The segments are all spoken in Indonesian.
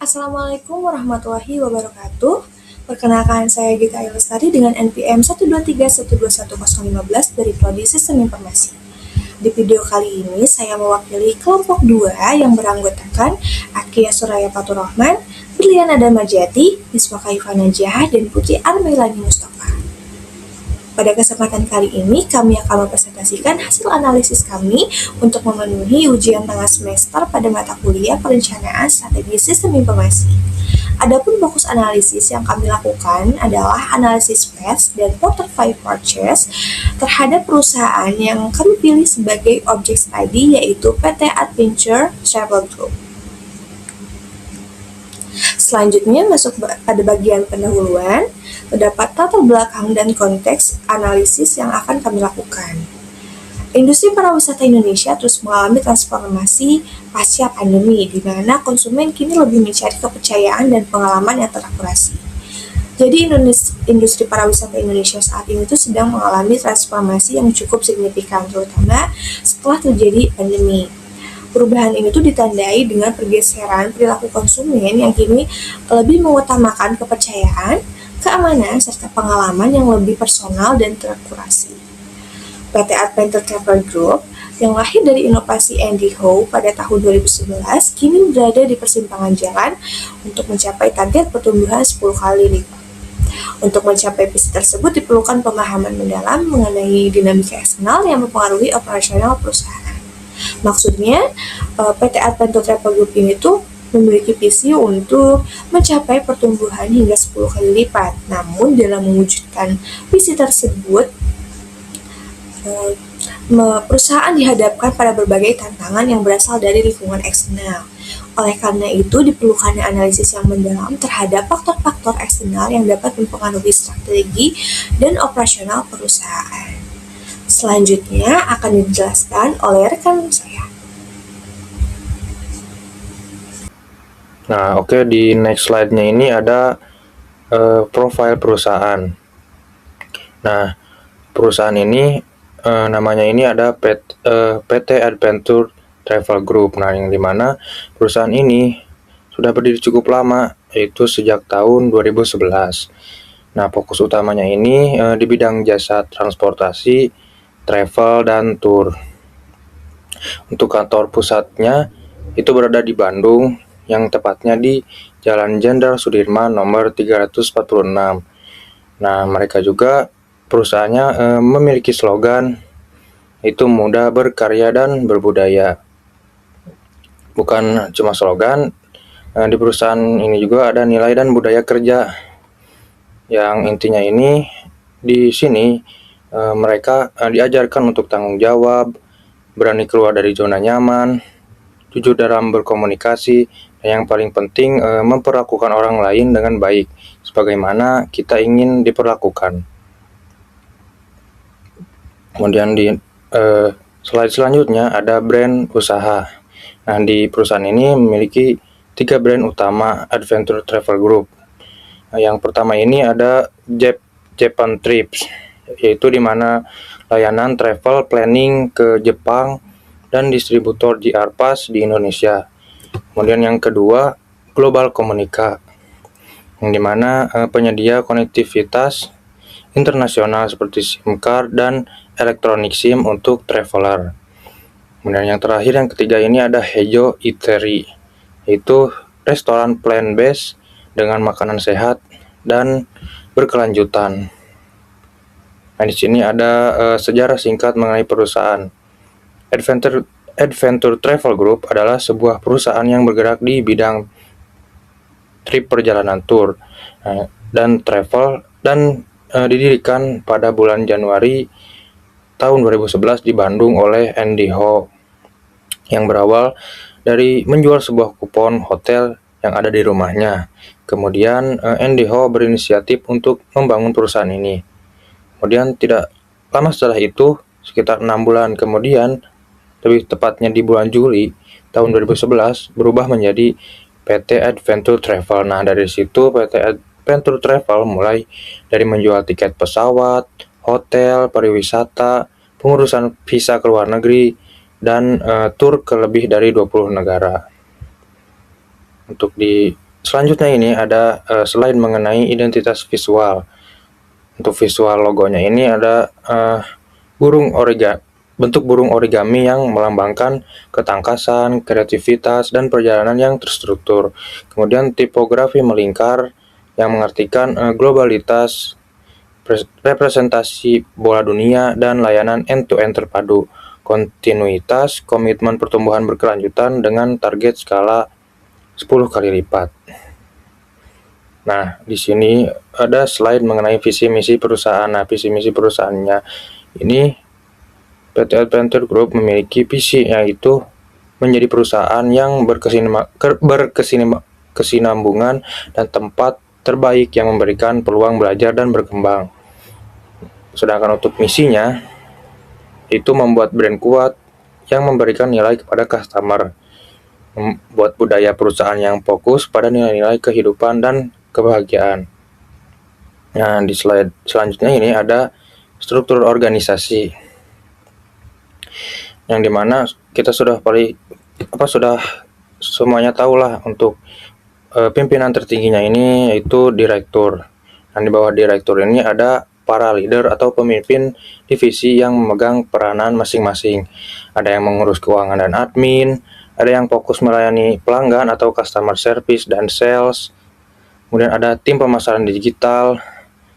Assalamualaikum warahmatullahi wabarakatuh. Perkenalkan saya Gita Lestari dengan NPM 123121015 dari Prodi Sistem Informasi. Di video kali ini saya mewakili kelompok 2 yang beranggotakan Akia Suraya Faturrahman, Briliana Damajati, Isma Kaifah Najah, dan Putri Armelani Mustafa. Pada kesempatan kali ini, kami akan mempresentasikan hasil analisis kami untuk memenuhi ujian tengah semester pada mata kuliah Perencanaan Strategi Sistem Informasi. Adapun fokus analisis yang kami lakukan adalah analisis PES dan Portfolio Purchase terhadap perusahaan yang kami pilih sebagai objek studi, yaitu PT Adventure Travel Group. Selanjutnya masuk pada bagian pendahuluan, terdapat latar belakang dan konteks analisis yang akan kami lakukan. Industri pariwisata Indonesia terus mengalami transformasi pasca pandemi, di mana konsumen kini lebih mencari kepercayaan dan pengalaman yang terakurasi. Jadi industri pariwisata Indonesia saat ini itu sedang mengalami transformasi yang cukup signifikan, terutama setelah terjadi pandemi. Perubahan ini tuh ditandai dengan pergeseran perilaku konsumen yang kini lebih mengutamakan kepercayaan, keamanan, serta pengalaman yang lebih personal dan terakurasi. PT Adventure Travel Group yang lahir dari inovasi Andy Ho pada tahun 2011 kini berada di persimpangan jalan untuk mencapai target pertumbuhan 10 kali lipat. Untuk mencapai visi tersebut diperlukan pemahaman mendalam mengenai dinamika eksternal yang mempengaruhi operasional perusahaan. Maksudnya, PT Adventure Travel Group ini tuh memiliki visi untuk mencapai pertumbuhan hingga 10 kali lipat. Namun dalam mewujudkan visi tersebut, perusahaan dihadapkan pada berbagai tantangan yang berasal dari lingkungan eksternal. Oleh karena itu, diperlukan analisis yang mendalam terhadap faktor-faktor eksternal yang dapat mempengaruhi strategi dan operasional perusahaan. Selanjutnya akan dijelaskan oleh rekan saya. Nah, oke, di next slide-nya ini ada profil perusahaan. Nah, perusahaan ini namanya ini ada PT Adventure Travel Group. Nah, yang dimana perusahaan ini sudah berdiri cukup lama, yaitu sejak tahun 2011. Nah, fokus utamanya ini di bidang jasa transportasi, travel, dan tour. Untuk kantor pusatnya itu berada di Bandung, yang tepatnya di Jalan Jenderal Sudirman nomor 346. Nah, mereka juga perusahaannya memiliki slogan, itu mudah, berkarya, dan berbudaya. Bukan cuma slogan, di perusahaan ini juga ada nilai dan budaya kerja. Yang intinya ini, di sini mereka diajarkan untuk tanggung jawab, berani keluar dari zona nyaman, jujur dalam berkomunikasi, dan yang paling penting memperlakukan orang lain dengan baik, sebagaimana kita ingin diperlakukan. Kemudian di slide selanjutnya ada brand usaha. Nah, di perusahaan ini memiliki 3 brand utama Adventure Travel Group. Nah, yang pertama ini ada Japan Trips, yaitu di mana layanan travel planning ke Jepang dan distributor JR Pass di Indonesia. Kemudian yang kedua, Global Komunika, yang dimana penyedia konektivitas internasional seperti SIM card dan elektronik SIM untuk traveler. Kemudian yang terakhir, yang ketiga ini ada Hejo Eatery, yaitu restoran plant-based dengan makanan sehat dan berkelanjutan. Nah, di sini ada sejarah singkat mengenai perusahaan. Adventure Travel Group adalah sebuah perusahaan yang bergerak di bidang trip perjalanan tour dan travel, dan didirikan pada bulan Januari tahun 2011 di Bandung oleh Andy Ho, yang berawal dari menjual sebuah kupon hotel yang ada di rumahnya. Kemudian Andy Ho berinisiatif untuk membangun perusahaan ini. Kemudian tidak lama setelah itu, sekitar 6 bulan kemudian, lebih tepatnya di bulan Juli tahun 2011, berubah menjadi PT Adventure Travel. Nah, dari situ PT Adventure Travel mulai dari menjual tiket pesawat, hotel, pariwisata, pengurusan visa ke luar negeri, dan tur ke lebih dari 20 negara. Untuk di selanjutnya ini ada slide mengenai identitas visual. Untuk visual logonya ini ada bentuk burung origami yang melambangkan ketangkasan, kreativitas, dan perjalanan yang terstruktur. Kemudian tipografi melingkar yang mengartikan globalitas, representasi bola dunia, dan layanan end-to-end terpadu. Kontinuitas, komitmen pertumbuhan berkelanjutan dengan target skala 10 kali lipat. Nah, di sini ada slide mengenai visi misi perusahaan. Nah, visi misi perusahaannya ini PT Adventure Group memiliki visi, yaitu menjadi perusahaan yang berkesinambungan dan tempat terbaik yang memberikan peluang belajar dan berkembang. Sedangkan untuk misinya itu membuat brand kuat yang memberikan nilai kepada customer, membuat budaya perusahaan yang fokus pada nilai-nilai kehidupan dan kebahagiaan. Nah, di slide selanjutnya ini ada struktur organisasi, yang dimana kita sudah semuanya tahulah untuk pimpinan tertingginya ini yaitu direktur. Dan di bawah direktur ini ada para leader atau pemimpin divisi yang memegang peranan masing-masing. Ada yang mengurus keuangan dan admin, ada yang fokus melayani pelanggan atau customer service dan sales. Kemudian ada tim pemasaran digital,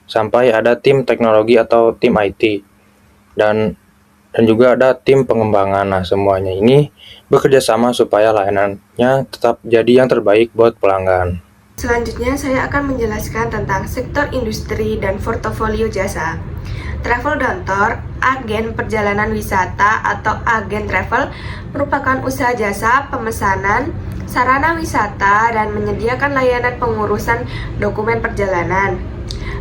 sampai ada tim teknologi atau tim IT. Dan juga ada tim pengembangan. Nah, semuanya ini bekerja sama supaya layanannya tetap jadi yang terbaik buat pelanggan. Selanjutnya, saya akan menjelaskan tentang sektor industri dan portofolio jasa. Travel Dontor, agen perjalanan wisata atau agen travel, merupakan usaha jasa pemesanan, sarana wisata, dan menyediakan layanan pengurusan dokumen perjalanan.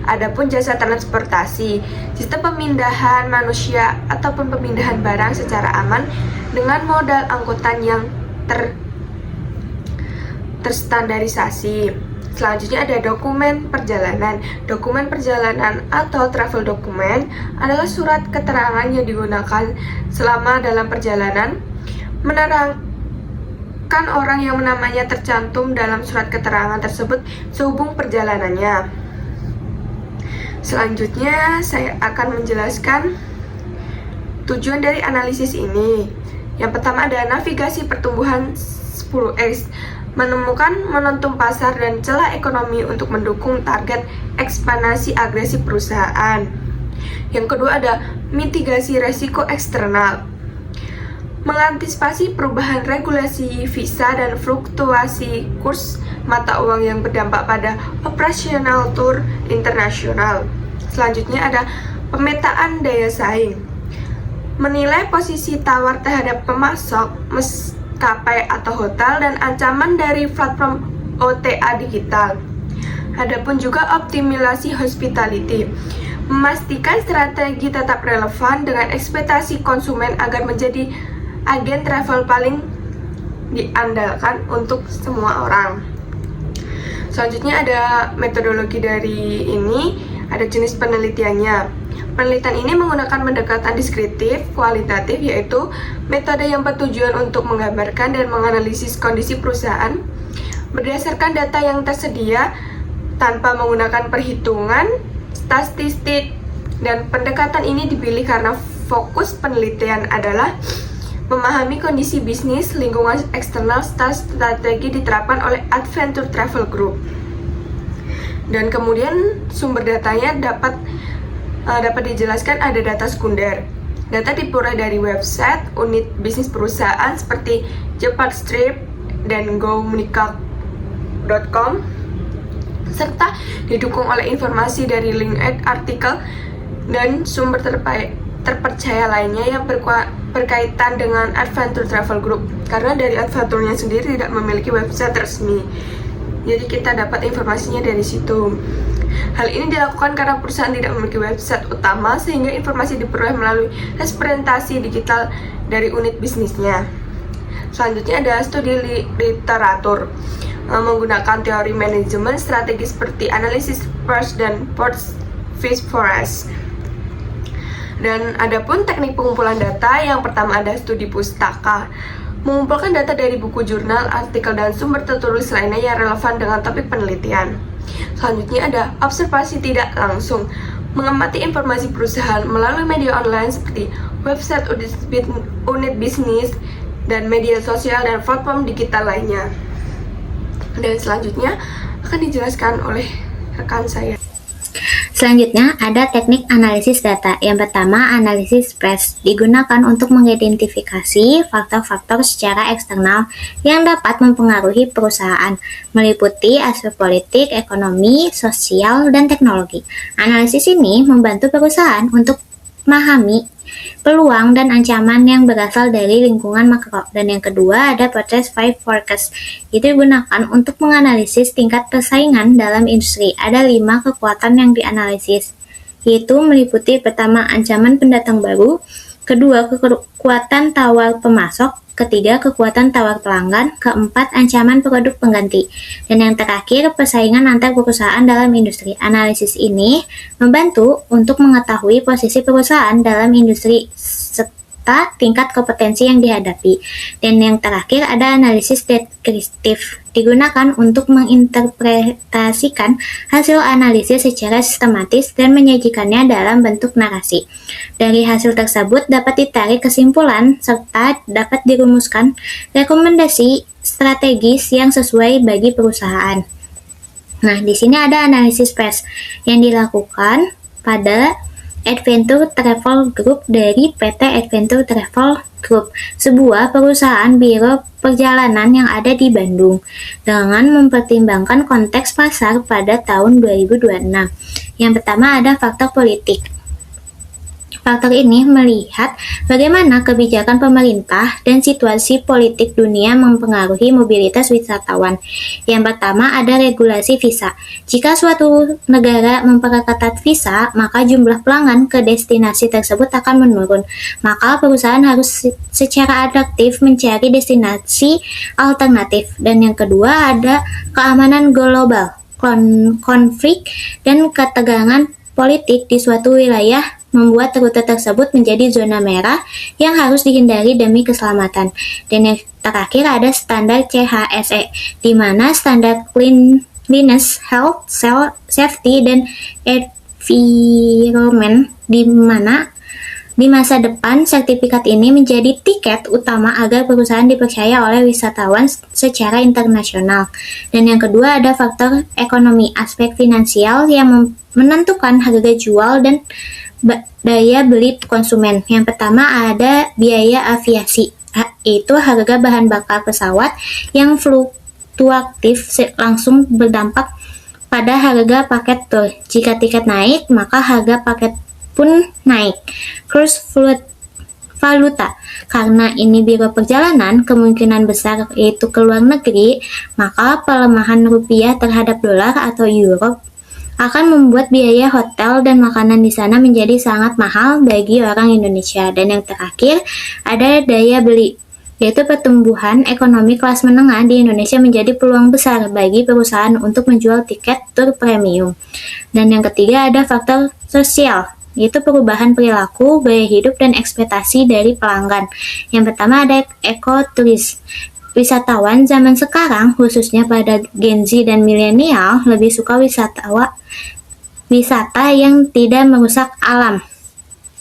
Adapun jasa transportasi, sistem pemindahan manusia ataupun pemindahan barang secara aman dengan modal angkutan yang terstandarisasi. Selanjutnya ada dokumen perjalanan. Dokumen perjalanan atau travel document adalah surat keterangan yang digunakan selama dalam perjalanan, menerangkan orang yang namanya tercantum dalam surat keterangan tersebut sehubung perjalanannya. Selanjutnya saya akan menjelaskan tujuan dari analisis ini. Yang pertama ada navigasi pertumbuhan 10x, menemukan momentum pasar dan celah ekonomi untuk mendukung target ekspansi agresif perusahaan. Yang kedua ada mitigasi resiko eksternal, mengantisipasi perubahan regulasi visa dan fluktuasi kurs mata uang yang berdampak pada operasional tur internasional. Selanjutnya ada pemetaan daya saing, menilai posisi tawar terhadap pemasok, maskapai atau hotel, dan ancaman dari platform OTA digital. Adapun juga optimalisasi hospitality, memastikan strategi tetap relevan dengan ekspektasi konsumen agar menjadi agen travel paling diandalkan untuk semua orang. Selanjutnya ada metodologi dari ini, ada jenis penelitiannya. Penelitian ini menggunakan pendekatan deskriptif, kualitatif, yaitu metode yang bertujuan untuk menggambarkan dan menganalisis kondisi perusahaan berdasarkan data yang tersedia tanpa menggunakan perhitungan, statistik, dan pendekatan ini dipilih karena fokus penelitian adalah memahami kondisi bisnis, lingkungan eksternal, strategi diterapkan oleh Adventure Travel Group. Dan kemudian sumber datanya dapat dijelaskan ada data sekunder. Data diperoleh dari website, unit bisnis perusahaan seperti Jepartrip dan gomunikak.com, serta didukung oleh informasi dari link artikel dan sumber terpercaya lainnya yang berkaitan dengan Adventure Travel Group, karena dari Adventure-nya sendiri tidak memiliki website resmi, jadi kita dapat informasinya dari situ. Hal ini dilakukan karena perusahaan tidak memiliki website utama, sehingga informasi diperoleh melalui representasi digital dari unit bisnisnya. Selanjutnya ada studi literatur, menggunakan teori manajemen strategi seperti analisis first dan post forest. Dan adapun teknik pengumpulan data, yang pertama ada studi pustaka. mengumpulkan data dari buku jurnal, artikel, dan sumber tertulis lainnya yang relevan dengan topik penelitian. Selanjutnya ada observasi tidak langsung, mengamati informasi perusahaan melalui media online seperti website unit bisnis, dan media sosial dan platform digital lainnya. Dan selanjutnya akan dijelaskan oleh rekan saya. Selanjutnya ada teknik analisis data. Yang pertama, analisis spread digunakan untuk mengidentifikasi faktor-faktor secara eksternal yang dapat mempengaruhi perusahaan, meliputi aspek politik, ekonomi, sosial, dan teknologi. Analisis ini membantu perusahaan untuk memahami peluang dan ancaman yang berasal dari lingkungan makro. Dan yang kedua ada proses five forecast. Itu digunakan untuk menganalisis tingkat persaingan dalam industri. Ada 5 kekuatan yang dianalisis, yaitu meliputi pertama ancaman pendatang baru, kedua kekuatan tawar pemasok, ketiga kekuatan tawar pelanggan, keempat ancaman produk pengganti, dan yang terakhir persaingan antar perusahaan dalam industri. Analisis ini membantu untuk mengetahui posisi perusahaan dalam industri serta tingkat kompetensi yang dihadapi. Dan yang terakhir ada analisis deskriptif, digunakan untuk menginterpretasikan hasil analisis secara sistematis dan menyajikannya dalam bentuk narasi. Dari hasil tersebut dapat ditarik kesimpulan serta dapat dirumuskan rekomendasi strategis yang sesuai bagi perusahaan. Nah, di sini ada analisis PES yang dilakukan pada Adventure Travel Group dari PT Adventure Travel Group, sebuah perusahaan biro perjalanan yang ada di Bandung, dengan mempertimbangkan konteks pasar pada tahun 2026. Yang pertama ada faktor politik. Faktor ini melihat bagaimana kebijakan pemerintah dan situasi politik dunia mempengaruhi mobilitas wisatawan. Yang pertama ada regulasi visa. Jika suatu negara memperketat visa, maka jumlah pelanggan ke destinasi tersebut akan menurun. Maka perusahaan harus secara adaptif mencari destinasi alternatif. Dan yang kedua ada keamanan global. Konflik dan ketegangan politik di suatu wilayah membuat rute tersebut menjadi zona merah yang harus dihindari demi keselamatan. Dan yang terakhir ada standar CHSE, di mana standar cleanliness, health, safety, dan environment, di mana di masa depan sertifikat ini menjadi tiket utama agar perusahaan dipercaya oleh wisatawan secara internasional. Dan yang kedua ada faktor ekonomi, aspek finansial yang menentukan harga jual dan daya beli konsumen. Yang pertama ada biaya aviasi, yaitu harga bahan bakar pesawat yang fluktuatif langsung berdampak pada harga paket tur. Jika tiket naik, maka harga paket pun naik. Kurs valuta, karena ini biro perjalanan kemungkinan besar yaitu ke luar negeri, maka pelemahan rupiah terhadap dolar atau euro akan membuat biaya hotel dan makanan di sana menjadi sangat mahal bagi orang Indonesia. Dan yang terakhir ada daya beli, yaitu pertumbuhan ekonomi kelas menengah di Indonesia menjadi peluang besar bagi perusahaan untuk menjual tiket tur premium. Dan yang ketiga ada faktor sosial, yaitu perubahan perilaku, gaya hidup, dan ekspektasi dari pelanggan. Yang pertama ada ekoturis. Wisatawan zaman sekarang, khususnya pada Gen Z dan milenial, lebih suka wisata yang tidak merusak alam.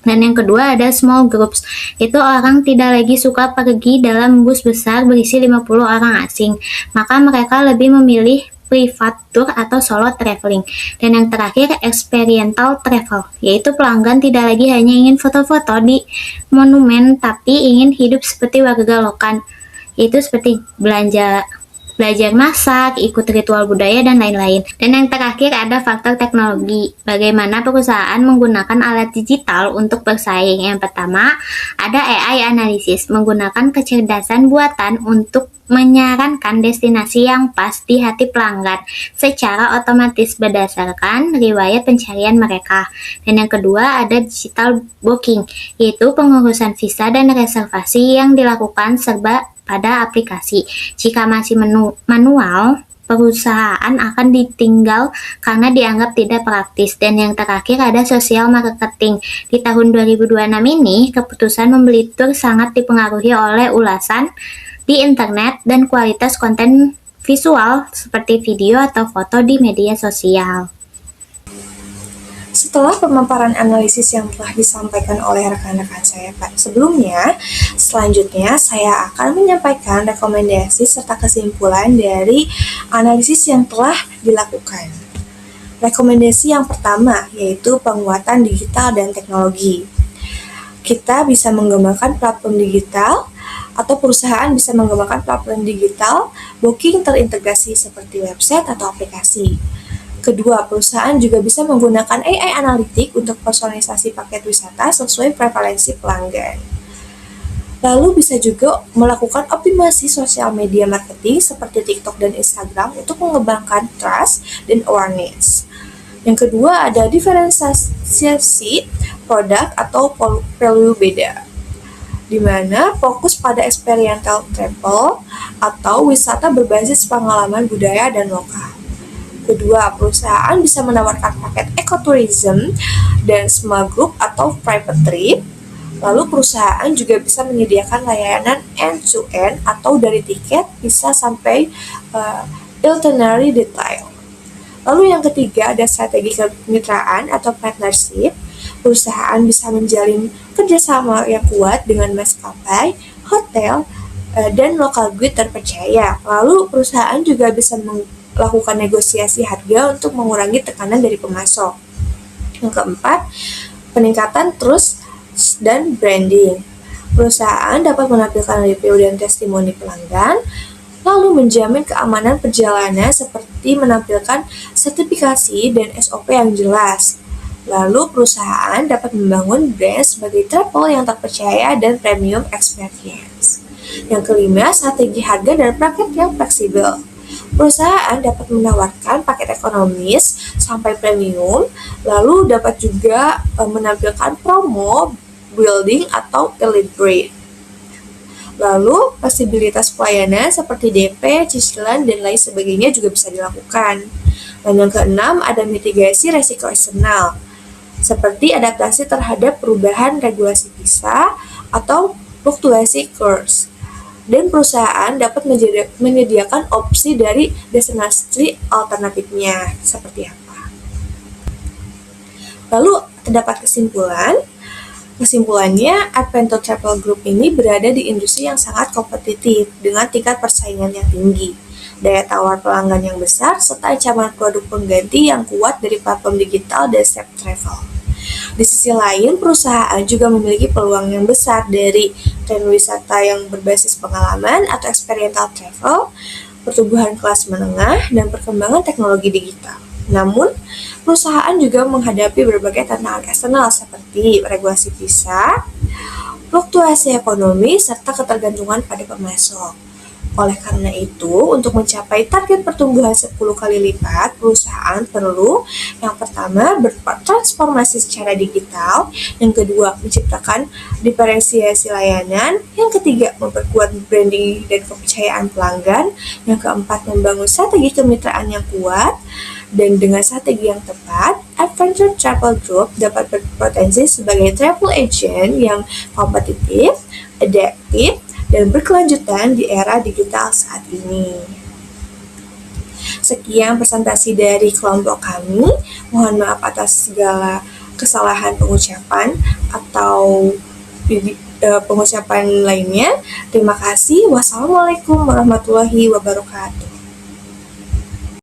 Dan yang kedua ada small groups, itu orang tidak lagi suka pergi dalam bus besar berisi 50 orang asing, maka mereka lebih memilih private tour atau solo traveling. Dan yang terakhir experiential travel, yaitu pelanggan tidak lagi hanya ingin foto-foto di monumen, tapi ingin hidup seperti warga lokal, itu seperti belajar masak, ikut ritual budaya, dan lain-lain. Dan yang terakhir ada faktor teknologi, bagaimana perusahaan menggunakan alat digital untuk bersaing. Yang pertama ada AI analisis, menggunakan kecerdasan buatan untuk menyarankan destinasi yang pas di hati pelanggan secara otomatis berdasarkan riwayat pencarian mereka. Dan yang kedua ada digital booking, yaitu pengurusan visa dan reservasi yang dilakukan serba pada aplikasi. Jika masih manual, perusahaan akan ditinggal karena dianggap tidak praktis. Dan yang terakhir ada social marketing. Di tahun 2026 ini, keputusan membeli tur sangat dipengaruhi oleh ulasan di internet dan kualitas konten visual seperti video atau foto di media sosial. Setelah pemaparan analisis yang telah disampaikan oleh rekan-rekan saya sebelumnya, selanjutnya saya akan menyampaikan rekomendasi serta kesimpulan dari analisis yang telah dilakukan. Rekomendasi yang pertama yaitu penguatan digital dan teknologi. Kita bisa mengembangkan platform digital atau perusahaan bisa mengembangkan platform digital booking terintegrasi seperti website atau aplikasi. Kedua, perusahaan juga bisa menggunakan AI analitik untuk personalisasi paket wisata sesuai preferensi pelanggan. Lalu bisa juga melakukan optimasi sosial media marketing seperti TikTok dan Instagram untuk mengembangkan trust dan awareness. Yang kedua ada diferensiasi produk atau value beda, di mana fokus pada experiential travel atau wisata berbasis pengalaman budaya dan lokal. Kedua, perusahaan bisa menawarkan paket ekotourism dan small group atau private trip. Lalu perusahaan juga bisa menyediakan layanan end-to-end atau dari tiket bisa sampai itinerary detail. Lalu yang ketiga ada strategi kemitraan atau partnership. Perusahaan bisa menjalin kerjasama yang kuat dengan maskapai, hotel, dan lokal guide terpercaya. Lalu perusahaan juga bisa melakukan negosiasi harga untuk mengurangi tekanan dari pemasok. Yang keempat, peningkatan trust dan branding. Perusahaan dapat menampilkan review dan testimoni pelanggan, lalu menjamin keamanan perjalanan seperti menampilkan sertifikasi dan SOP yang jelas. Lalu perusahaan dapat membangun brand sebagai travel yang terpercaya dan premium experience. Yang kelima, strategi harga dan paket yang fleksibel. Perusahaan dapat menawarkan paket ekonomis sampai premium, lalu dapat juga menampilkan promo, building, atau elite grade. Lalu, fleksibilitas pelayanan seperti DP, cicilan, dan lain sebagainya juga bisa dilakukan. Dan yang keenam, ada mitigasi resiko eksternal, seperti adaptasi terhadap perubahan regulasi visa atau fluktuasi kurs. Dan perusahaan dapat menyediakan opsi dari destinasi alternatifnya seperti apa. Lalu terdapat kesimpulannya Adventure Travel Group ini berada di industri yang sangat kompetitif dengan tingkat persaingan yang tinggi, daya tawar pelanggan yang besar, serta ancaman produk pengganti yang kuat dari platform digital dan safe travel. Di sisi lain, perusahaan juga memiliki peluang yang besar dari tren wisata yang berbasis pengalaman atau experiential travel, pertumbuhan kelas menengah, dan perkembangan teknologi digital. Namun, perusahaan juga menghadapi berbagai tantangan eksternal seperti regulasi visa, fluktuasi ekonomi, serta ketergantungan pada pemasok. Oleh karena itu, untuk mencapai target pertumbuhan 10 kali lipat, perusahaan perlu yang pertama bertransformasi secara digital, yang kedua menciptakan diferensiasi layanan, yang ketiga memperkuat branding dan kepercayaan pelanggan, yang keempat membangun strategi kemitraan yang kuat, dan dengan strategi yang tepat, Adventure Travel Group dapat berpotensi sebagai travel agent yang kompetitif, adaptif, dan berkelanjutan di era digital saat ini. Sekian presentasi dari kelompok kami. Mohon maaf atas segala kesalahan pengucapan atau pengucapan lainnya. Terima kasih. Wassalamualaikum warahmatullahi wabarakatuh.